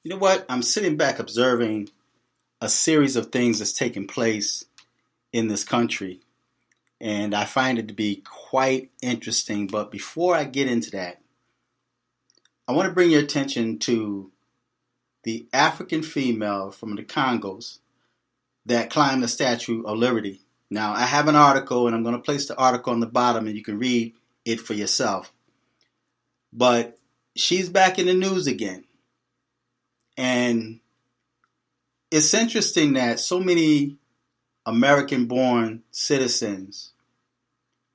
You know what? I'm sitting back observing a series of things that's taking place in this country, and I find it to be quite interesting. But before I get into that, I want to bring your attention to the African female from the Congos that climbed the Statue of Liberty. Now, I have an article, and I'm going to place the article on the bottom, and you can read it for yourself. But she's back in the news again. And it's interesting that so many American-born citizens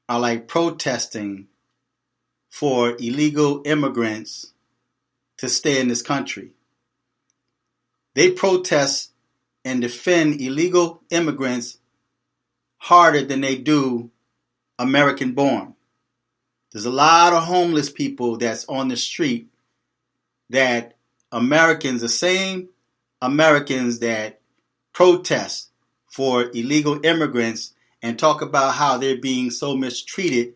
are like protesting for illegal immigrants to stay in this country. They protest and defend illegal immigrants harder than they do American-born. There's a lot of homeless people that's on the street that Americans, the same Americans that protest for illegal immigrants and talk about how they're being so mistreated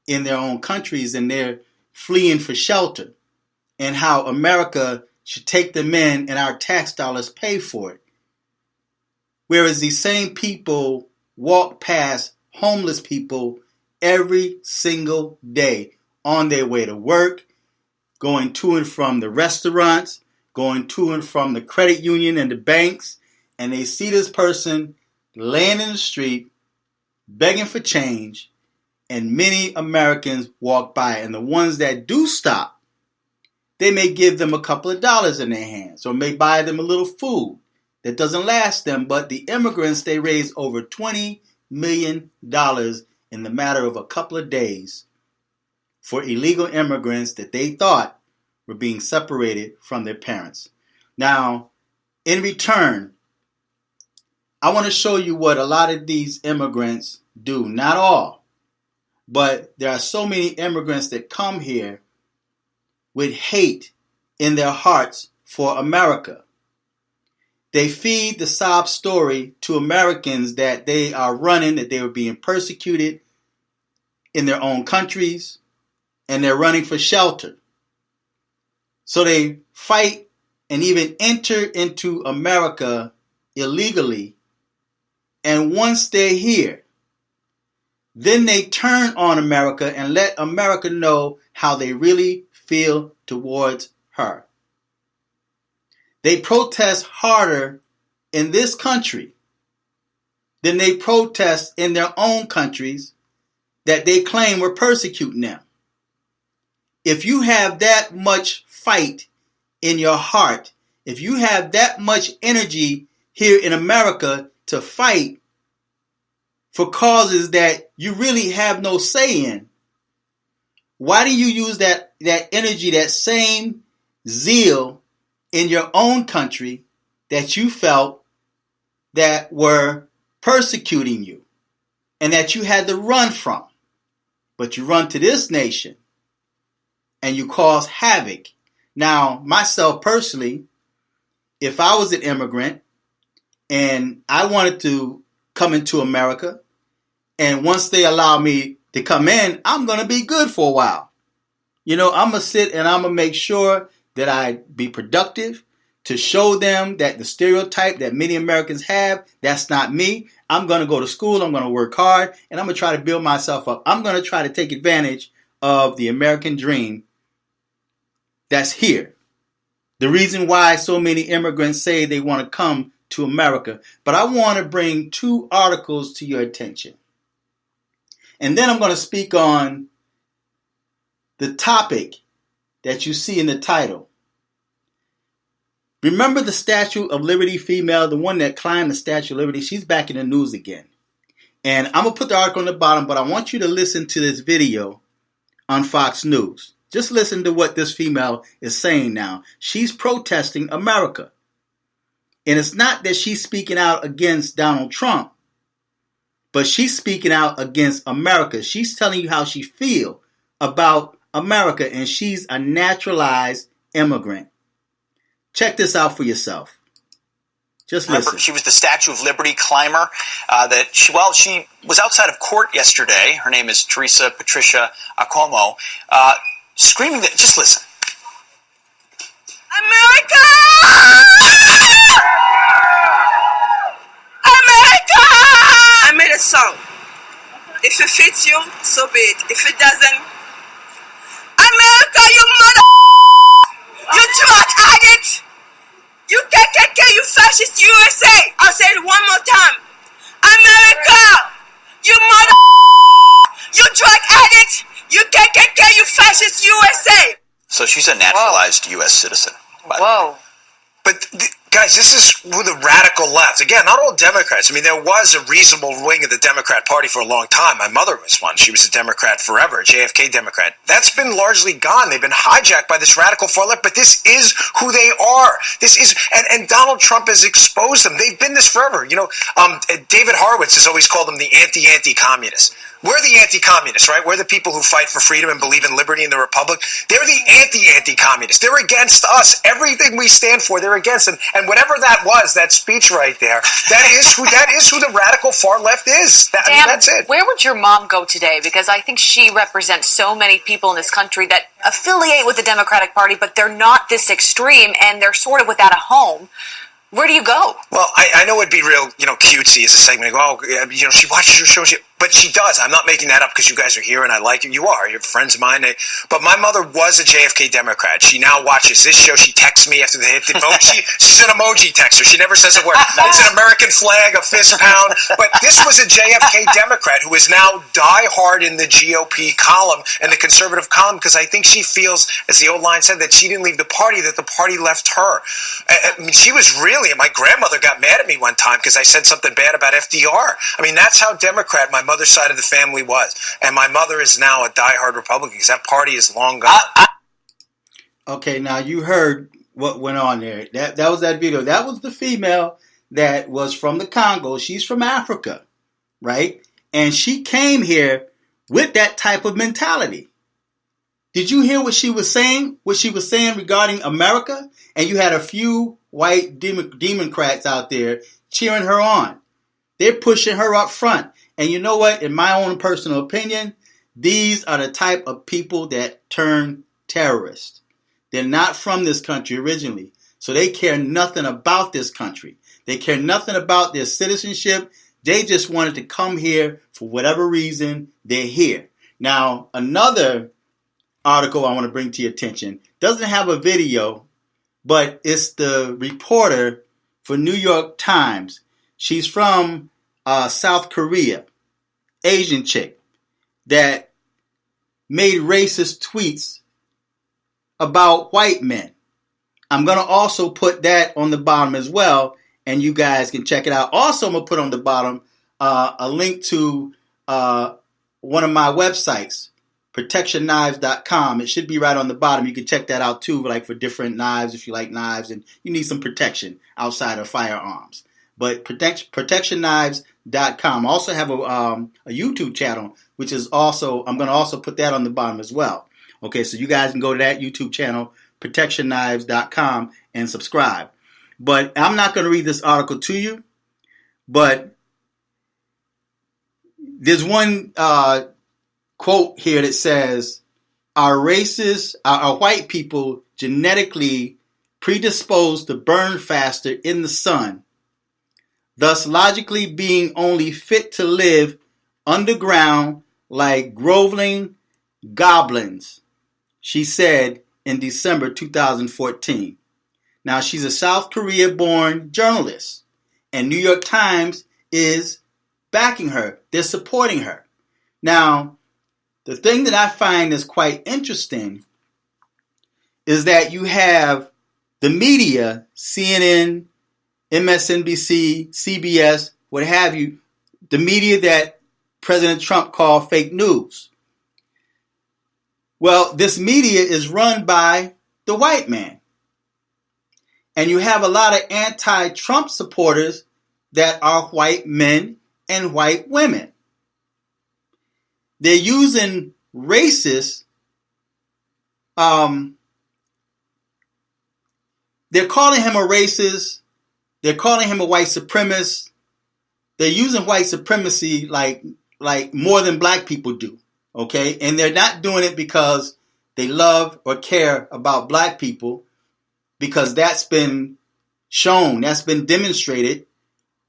in their own countries and they're fleeing for shelter, and how America should take them in and our tax dollars pay for it. Whereas these same people walk past homeless people every single day on their way to work, going to and from the restaurants, going to and from the credit union and the banks, and they see this person laying in the street, begging for change, and many Americans walk by. And the ones that do stop, they may give them a couple of dollars in their hands or may buy them a little food that doesn't last them. But the immigrants, they raised over $20 million in the matter of a couple of days for illegal immigrants that they thought were being separated from their parents. Now, in return, I want to show you what a lot of these immigrants do. Not all, but there are so many immigrants that come here with hate in their hearts for America. They feed the sob story to Americans that they are running, that they were being persecuted in their own countries, and they're running for shelter. So they fight and even enter into America illegally. And once they're here, then they turn on America and let America know how they really feel towards her. They protest harder in this country than they protest in their own countries that they claim were persecuting them. If you have that much fight in your heart, if you have that much energy here in America to fight for causes that you really have no say in, why do you use that energy, that same zeal in your own country that you felt that were persecuting you and that you had to run from? But you run to this nation and you cause havoc. Now, myself personally, if I was an immigrant and I wanted to come into America, and once they allow me to come in, I'm going to be good for a while. You know, I'm going to sit and I'm going to make sure that I be productive to show them that the stereotype that many Americans have, that's not me. I'm going to go to school, I'm going to work hard, and I'm going to try to build myself up. I'm going to try to take advantage of the American dream that's here. The reason why so many immigrants say they want to come to America. But I want to bring two articles to your attention. And then I'm going to speak on the topic that you see in the title. Remember the Statue of Liberty female, the one that climbed the Statue of Liberty? She's back in the news again. And I'm going to put the article on the bottom, but I want you to listen to this video on Fox News. Just listen to what this female is saying now. She's protesting America. And it's not that she's speaking out against Donald Trump, but she's speaking out against America. She's telling you how she feels about America, and she's a naturalized immigrant. Check this out for yourself. Just listen. Remember, she was the Statue of Liberty climber. She was outside of court yesterday. Her name is Teresa Patricia Acomo, screaming that. Just listen. America! If it fits you, so be it. If it doesn't, America, you mother, you drug addict, you KKK, you fascist USA. I'll say it one more time. America, you mother, you drug addict, you KKK, you fascist USA. So she's a naturalized U.S. citizen. Whoa. But guys, this is with the radical left. Again, not all Democrats. I mean, there was a reasonable wing of the Democrat Party for a long time. My mother was one. She was a Democrat forever, a JFK Democrat. That's been largely gone. They've been hijacked by this radical far left, but this is who they are. This is, and Donald Trump has exposed them. They've been this forever. You know, David Horowitz has always called them the anti-communists. We're the anti-communists, right? We're the people who fight for freedom and believe in liberty and the republic. They're the anti-communists. They're against us. Everything we stand for, they're against. And whatever that was, that speech right there, that is who the radical far left is. I mean, that's it. Where would your mom go today? Because I think she represents so many people in this country that affiliate with the Democratic Party, but they're not this extreme, and they're sort of without a home. Where do you go? Well, I know it'd be real, cutesy as a segment. She watches your show, but she does. I'm not making that up because you guys are here and I like you. You are. You're friends of mine. But my mother was a JFK Democrat. She now watches this show. She texts me after they hit the vote. She's an emoji texter. She never says a word. It's an American flag, a fist pound. But this was a JFK Democrat who is now diehard in the GOP column and the conservative column because I think she feels, as the old line said, that she didn't leave the party, that the party left her. I mean, she was really, my grandmother got mad at me one time because I said something bad about FDR. I mean, that's how Democrat my mother's side of the family was. And my mother is now a diehard Republican because that party is long gone. Okay, now you heard what went on there. That was that video. That was the female that was from the Congo. She's from Africa, right? And she came here with that type of mentality. Did you hear what she was saying? What she was saying regarding America? And you had a few white Democrats out there cheering her on. They're pushing her up front. And you know what? In my own personal opinion, these are the type of people that turn terrorists. They're not from this country originally. So they care nothing about this country. They care nothing about their citizenship. They just wanted to come here for whatever reason. They're here. Now, another article I want to bring to your attention doesn't have a video, but it's the reporter for New York Times. She's from South Korea, Asian chick, that made racist tweets about white men. I'm going to also put that on the bottom as well, and you guys can check it out. Also, I'm going to put on the bottom a link to one of my websites, protectionknives.com. It should be right on the bottom. You can check that out too, like for different knives, if you like knives and you need some protection outside of firearms. But protectionknives.com. I also have a YouTube channel, which is also, I'm going to also put that on the bottom as well. Okay, so you guys can go to that YouTube channel, protectionknives.com, and subscribe. But I'm not going to read this article to you, but there's one quote here that says, our white people genetically predisposed to burn faster in the sun, thus logically being only fit to live underground like groveling goblins, she said in December 2014. Now, she's a South Korea-born journalist, and New York Times is backing her. They're supporting her. Now, the thing that I find is quite interesting is that you have the media, CNN, MSNBC, CBS, what have you, the media that President Trump called fake news. Well, this media is run by the white man. And you have a lot of anti-Trump supporters that are white men and white women. They're using racist, they're calling him a racist, they're calling him a white supremacist. They're using white supremacy like more than black people do, okay? And they're not doing it because they love or care about black people, because that's been shown, that's been demonstrated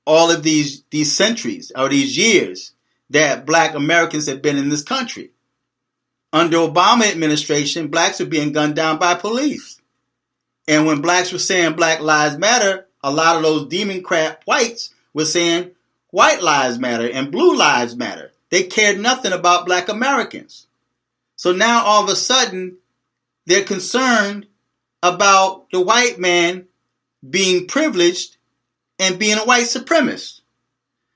all of these centuries or these years, that black Americans have been in this country. Under Obama administration, blacks were being gunned down by police. And when blacks were saying Black Lives Matter, a lot of those Democrat whites were saying White Lives Matter and Blue Lives Matter. They cared nothing about black Americans. So now all of a sudden, they're concerned about the white man being privileged and being a white supremacist.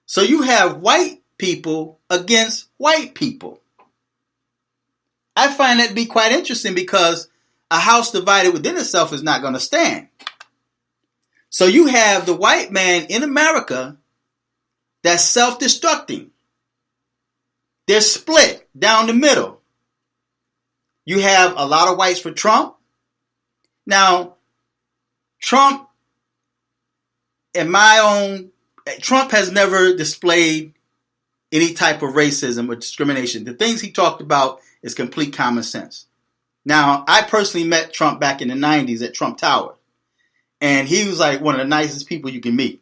So you have white people against white people. I find that to be quite interesting because a house divided within itself is not going to stand. So you have the white man in America that's self-destructing. They're split down the middle. You have a lot of whites for Trump. Now, Trump has never displayed any type of racism or discrimination. The things he talked about is complete common sense. Now, I personally met Trump back in the 90s at Trump Tower. And he was like one of the nicest people you can meet.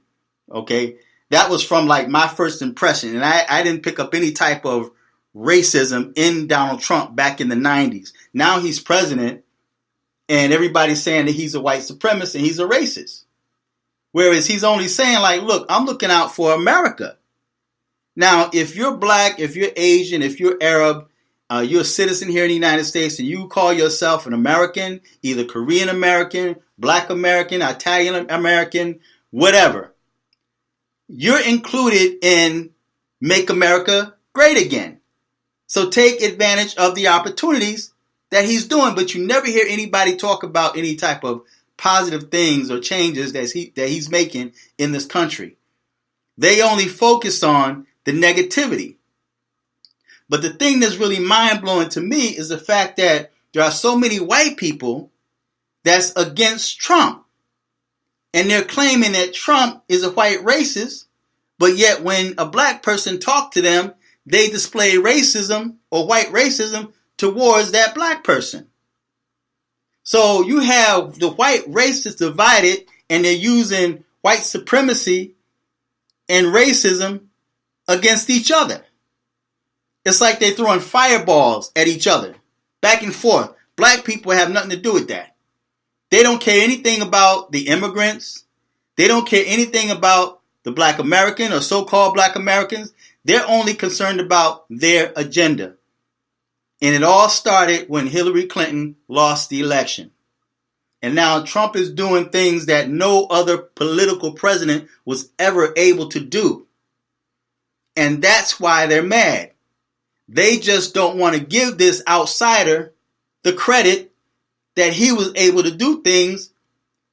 Okay? That was from like my first impression. And I didn't pick up any type of racism in Donald Trump back in the 90s. Now he's president and everybody's saying that he's a white supremacist and he's a racist. Whereas he's only saying like, look, I'm looking out for America. Now, if you're black, if you're Asian, if you're Arab, you're a citizen here in the United States and you call yourself an American, either Korean American, Black American, Italian American, whatever, you're included in Make America Great Again. So take advantage of the opportunities that he's doing, but you never hear anybody talk about any type of positive things or changes that he's making in this country. They only focus on the negativity. But the thing that's really mind-blowing to me is the fact that there are so many white people that's against Trump. And they're claiming that Trump is a white racist, but yet when a black person talks to them, they display racism or white racism towards that black person. So you have the white racists divided and they're using white supremacy and racism against each other. It's like they're throwing fireballs at each other, back and forth. Black people have nothing to do with that. They don't care anything about the immigrants. They don't care anything about the black American or so-called black Americans. They're only concerned about their agenda. And it all started when Hillary Clinton lost the election. And now Trump is doing things that no other political president was ever able to do. And that's why they're mad. They just don't want to give this outsider the credit that he was able to do things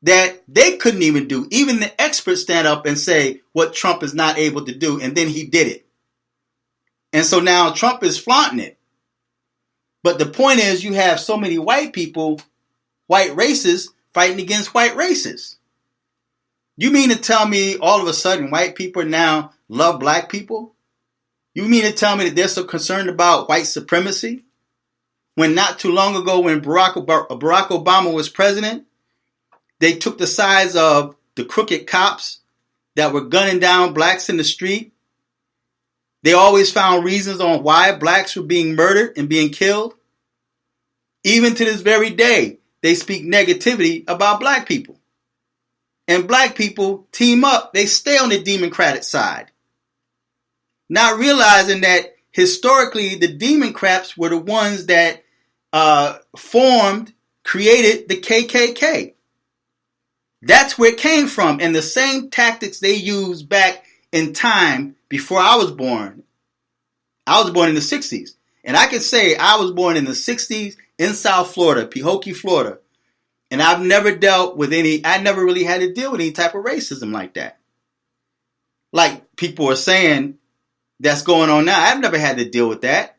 that they couldn't even do. Even the experts stand up and say what Trump is not able to do, and then he did it. And so now Trump is flaunting it. But the point is you have so many white people, white racists, fighting against white racists. You mean to tell me all of a sudden white people now love black people? You mean to tell me that they're so concerned about white supremacy? When not too long ago when Barack Obama was president, they took the sides of the crooked cops that were gunning down blacks in the street. They always found reasons on why blacks were being murdered and being killed. Even to this very day, they speak negativity about black people. And black people team up. They stay on the Democratic side. Not realizing that historically the Democrats were the ones that created the KKK. That's where it came from. And the same tactics they used back in time before I was born. I was born in the 60s. And I can say I was born in the 60s in South Florida, Pahokee, Florida. And I never really had to deal with any type of racism like that. Like people are saying that's going on now. I've never had to deal with that.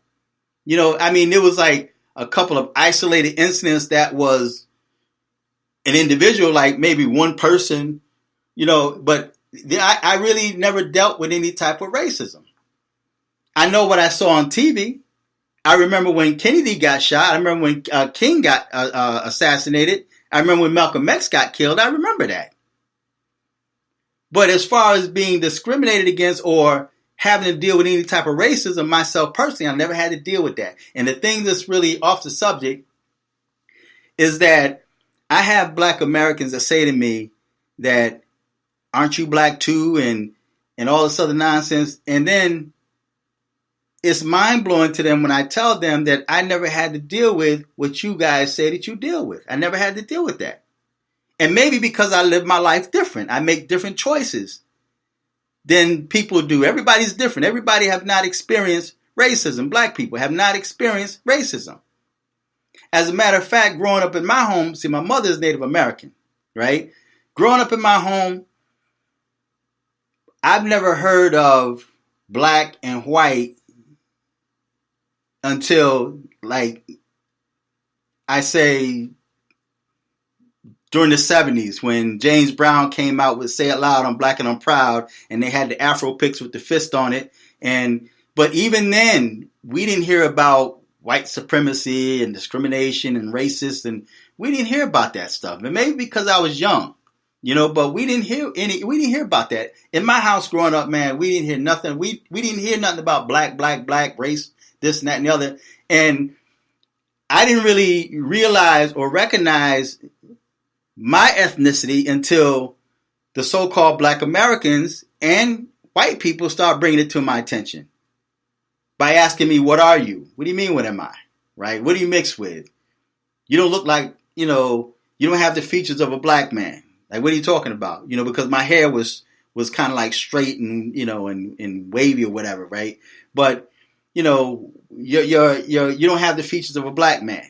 You know, I mean, there was like a couple of isolated incidents that was an individual, like maybe one person, you know, but I really never dealt with any type of racism. I know what I saw on TV. I remember when Kennedy got shot. I remember when King got assassinated. I remember when Malcolm X got killed. I remember that. But as far as being discriminated against or having to deal with any type of racism myself personally. I've never had to deal with that. And the thing that's really off the subject is that I have black Americans that say to me that, aren't you black too? And all this other nonsense. And then it's mind blowing to them when I tell them that I never had to deal with what you guys say that you deal with. I never had to deal with that. And maybe because I live my life different. I make different choices than people do. Everybody's different. Everybody have not experienced racism. Black people have not experienced racism. As a matter of fact, growing up in my home, see, my mother is Native American, right? Growing up in my home, I've never heard of black and white until, like, I say, during the 70s when James Brown came out with Say It Loud, I'm Black and I'm Proud, and they had the Afro pics with the fist on it. But even then, we didn't hear about white supremacy and discrimination and racist, and we didn't hear about that stuff. And maybe because I was young, but we didn't hear about that. In my house growing up, man, we didn't hear nothing. We didn't hear nothing about black, race, this and that and the other. And I didn't really realize or recognize my ethnicity until the so-called black Americans and white people start bringing it to my attention by asking me, what are you? What do you mean, what am I? Right? What do you mix with? You don't look like, you don't have the features of a black man. Like, what are you talking about? Because my hair was kind of like straight and, and wavy or whatever, right? But, you don't have the features of a black man,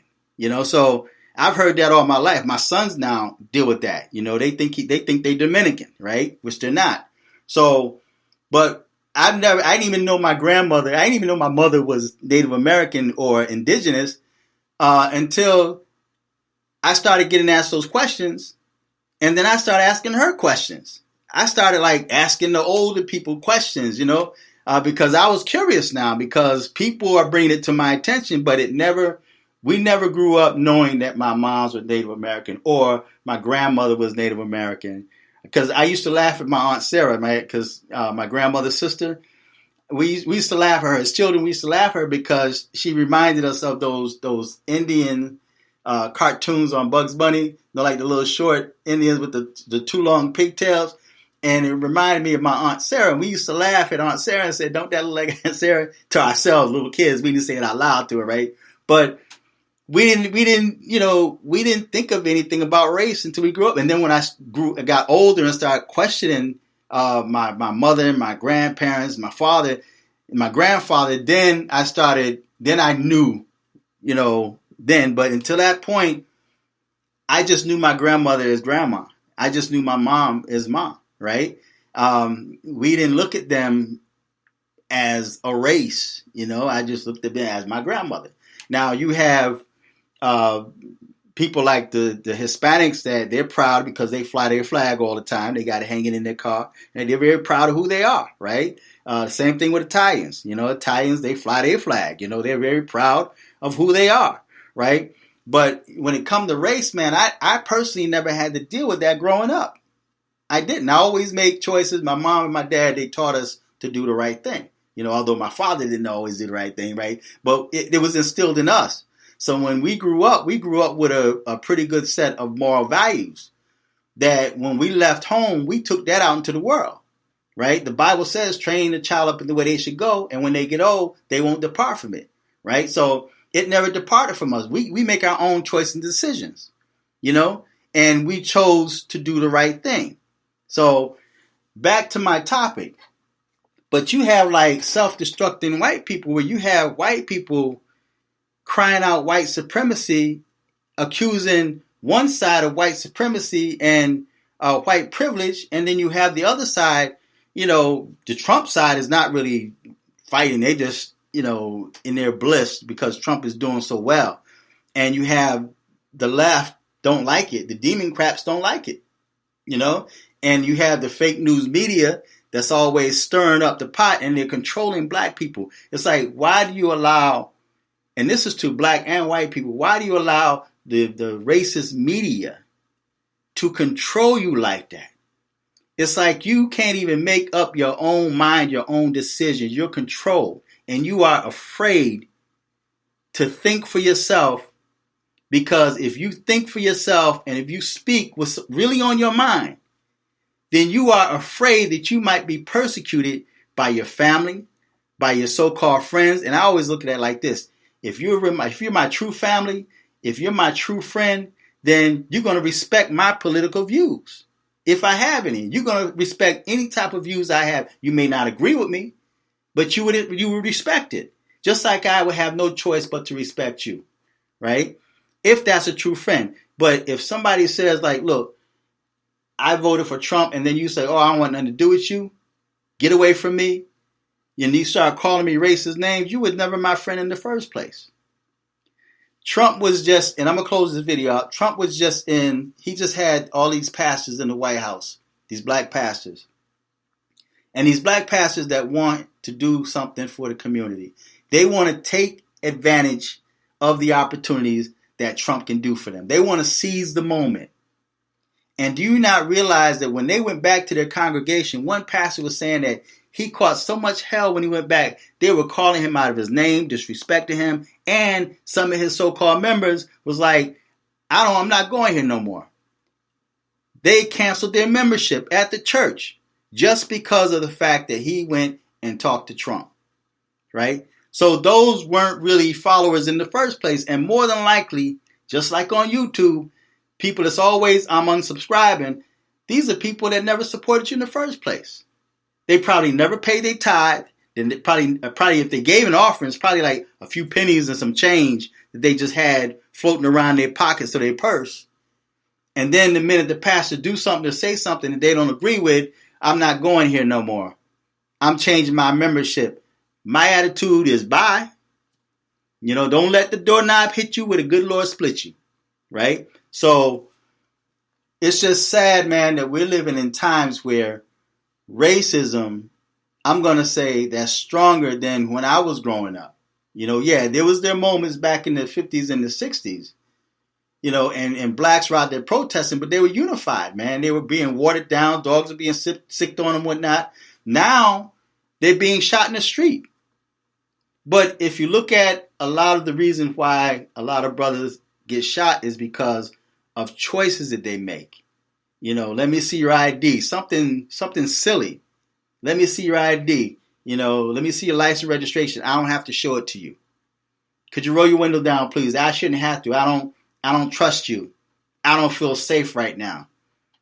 so I've heard that all my life. My sons now deal with that. They think they're Dominican, right? Which they're not. So, but I didn't even know my grandmother. I didn't even know my mother was Native American or indigenous until I started getting asked those questions. And then I started asking her questions. I started asking the older people questions, because I was curious now, because people are bringing it to my attention, but we never grew up knowing that my moms were Native American or my grandmother was Native American. Because I used to laugh at my Aunt Sarah, because my grandmother's sister, we used to laugh at her. As children, we used to laugh at her because she reminded us of those Indian cartoons on Bugs Bunny, like the little short Indians with the too long pigtails. And it reminded me of my Aunt Sarah. And we used to laugh at Aunt Sarah and say, don't that look like Aunt Sarah? To ourselves, little kids. We didn't say it out loud to her, right? But we didn't think of anything about race until we grew up. And then when I got older and started questioning my mother and my grandparents, my father and my grandfather, then I knew, but until that point, I just knew my grandmother as grandma. I just knew my mom as mom, right? We didn't look at them as a race, I just looked at them as my grandmother. Now you have people like the Hispanics that they're proud because they fly their flag all the time. They got it hanging in their car, and they're very proud of who they are, right? Same thing with Italians. Italians, they fly their flag. They're very proud of who they are, right? But when it comes to race, man, I personally never had to deal with that growing up. I didn't. I always make choices. My mom and my dad, they taught us to do the right thing. Although my father didn't always do the right thing, right? But it was instilled in us. So when we grew up with a pretty good set of moral values that when we left home, we took that out into the world, right? The Bible says, train the child up in the way they should go, and when they get old, they won't depart from it, right? So it never departed from us. We make our own choices and decisions, and we chose to do the right thing. So back to my topic. But you have self-destructing white people where you have white people crying out white supremacy, accusing one side of white supremacy and white privilege, and then you have the other side, the Trump side is not really fighting. They just, in their bliss because Trump is doing so well. And you have the left don't like it. The Democrats don't like it, and you have the fake news media that's always stirring up the pot, and they're controlling black people. It's like, why do you allow, and this is to black and white people, why do you allow the racist media to control you like that? It's like you can't even make up your own mind, your own decisions. You're controlled, and you are afraid to think for yourself, because if you think for yourself and if you speak what's really on your mind, then you are afraid that you might be persecuted by your family, by your so-called friends. And I always look at it like this. If you're my true family, if you're my true friend, then you're going to respect my political views. If I have any, you're going to respect any type of views I have. You may not agree with me, but you would respect it. Just like I would have no choice but to respect you, right? If that's a true friend. But if somebody says like, look, I voted for Trump, and then you say, oh, I don't want nothing to do with you, get away from me, and you start calling me racist names, you was never my friend in the first place. Trump was just, and I'm going to close this video out, Trump was just he just had all these pastors in the White House, these black pastors. And these black pastors that want to do something for the community. They want to take advantage of the opportunities that Trump can do for them. They want to seize the moment. And do you not realize that when they went back to their congregation, one pastor was saying that he caught so much hell when he went back, they were calling him out of his name, disrespecting him, and some of his so-called members was like, I'm not going here no more. They canceled their membership at the church just because of the fact that he went and talked to Trump, right? So those weren't really followers in the first place. And more than likely, just like on YouTube, people that's always, I'm unsubscribing, these are people that never supported you in the first place. They probably never paid their tithe. Then they probably if they gave an offering, it's probably like a few pennies and some change that they just had floating around their pockets or their purse. And then the minute the pastor do something or say something that they don't agree with, I'm not going here no more. I'm changing my membership. My attitude is bye. Don't let the doorknob hit you with a good Lord split you, right? So it's just sad, man, that we're living in times where racism, I'm going to say, that's stronger than when I was growing up. There was their moments back in the 50s and the 60s, and blacks were out there protesting, but they were unified, man. They were being watered down. Dogs were being sicked on and whatnot. Now they're being shot in the street. But if you look at a lot of the reasons why a lot of brothers get shot is because of choices that they make. Let me see your ID. Something silly. Let me see your ID. Let me see your license registration. I don't have to show it to you. Could you roll your window down, please? I shouldn't have to. I don't trust you. I don't feel safe right now.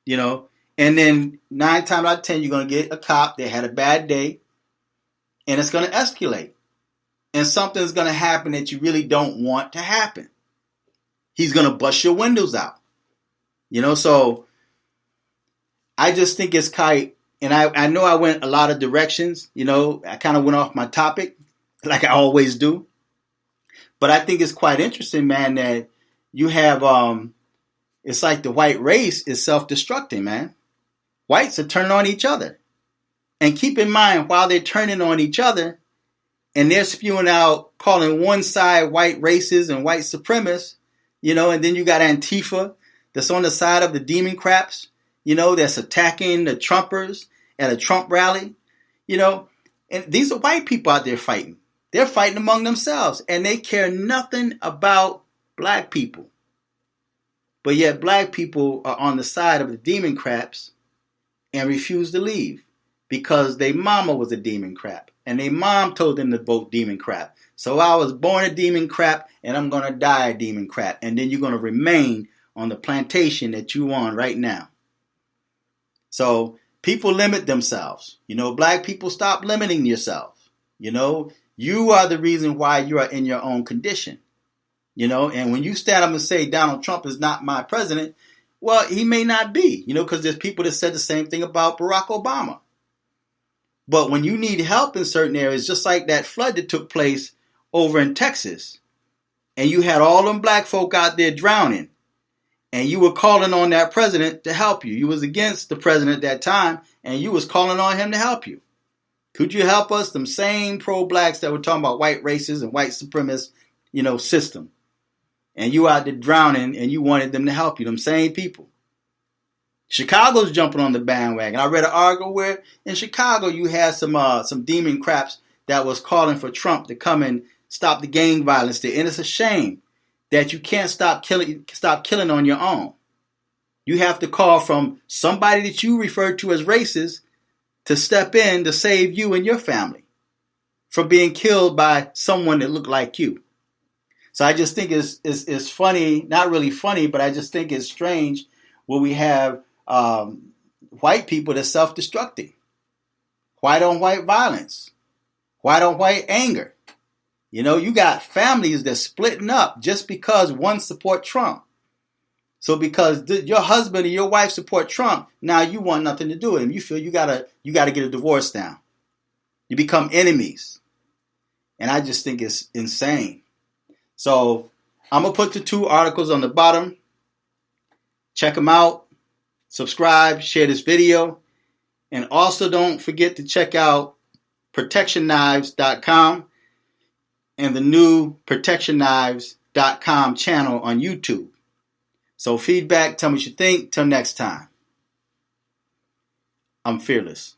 And then 9 times out of 10, you're going to get a cop that had a bad day, and it's going to escalate. And something's going to happen that you really don't want to happen. He's going to bust your windows out. So I just think it's quite, and I know I went a lot of directions. I kind of went off my topic like I always do. But I think it's quite interesting, man, that you have, it's like the white race is self-destructing, man. Whites are turning on each other. And keep in mind, while they're turning on each other, and they're spewing out, calling one side white racists and white supremacists, and then you got Antifa that's on the side of the demon craps, that's attacking the Trumpers at a Trump rally, and these are white people out there fighting. They're fighting among themselves, and they care nothing about black people. But yet black people are on the side of the demon craps and refuse to leave because their mama was a demon crap. And their mom told them to vote demon crap. So I was born a demon crap, and I'm going to die a demon crap. And then you're going to remain on the plantation that you on right now. So people limit themselves. Black people, stop limiting yourself. You are the reason why you are in your own condition. And when you stand up and say Donald Trump is not my president, well, he may not be, because there's people that said the same thing about Barack Obama. But when you need help in certain areas, just like that flood that took place over in Texas, and you had all them black folk out there drowning, and you were calling on that president to help you. You was against the president at that time, and you was calling on him to help you. Could you help us? Them same pro-blacks that were talking about white racists and white supremacist, system. And you out there drowning, and you wanted them to help you. Them same people. Chicago's jumping on the bandwagon. I read an article where in Chicago you had some demon craps that was calling for Trump to come and stop the gang violence there. And it's a shame that you can't stop killing on your own. You have to call from somebody that you refer to as racist to step in to save you and your family from being killed by someone that looked like you. So I just think it's funny, not really funny, but I just think it's strange where we have white people that's self-destructing. White on white violence. White on white anger. You know, you got families that's splitting up just because one support Trump. So because your husband and your wife support Trump, now you want nothing to do with him. You feel you gotta get a divorce now. You become enemies. And I just think it's insane. So I'm going to put the 2 articles on the bottom. Check them out. Subscribe, share this video. And also don't forget to check out protectionknives.com and the new protectionknives.com channel on YouTube. So feedback, tell me what you think. Till next time. I'm fearless.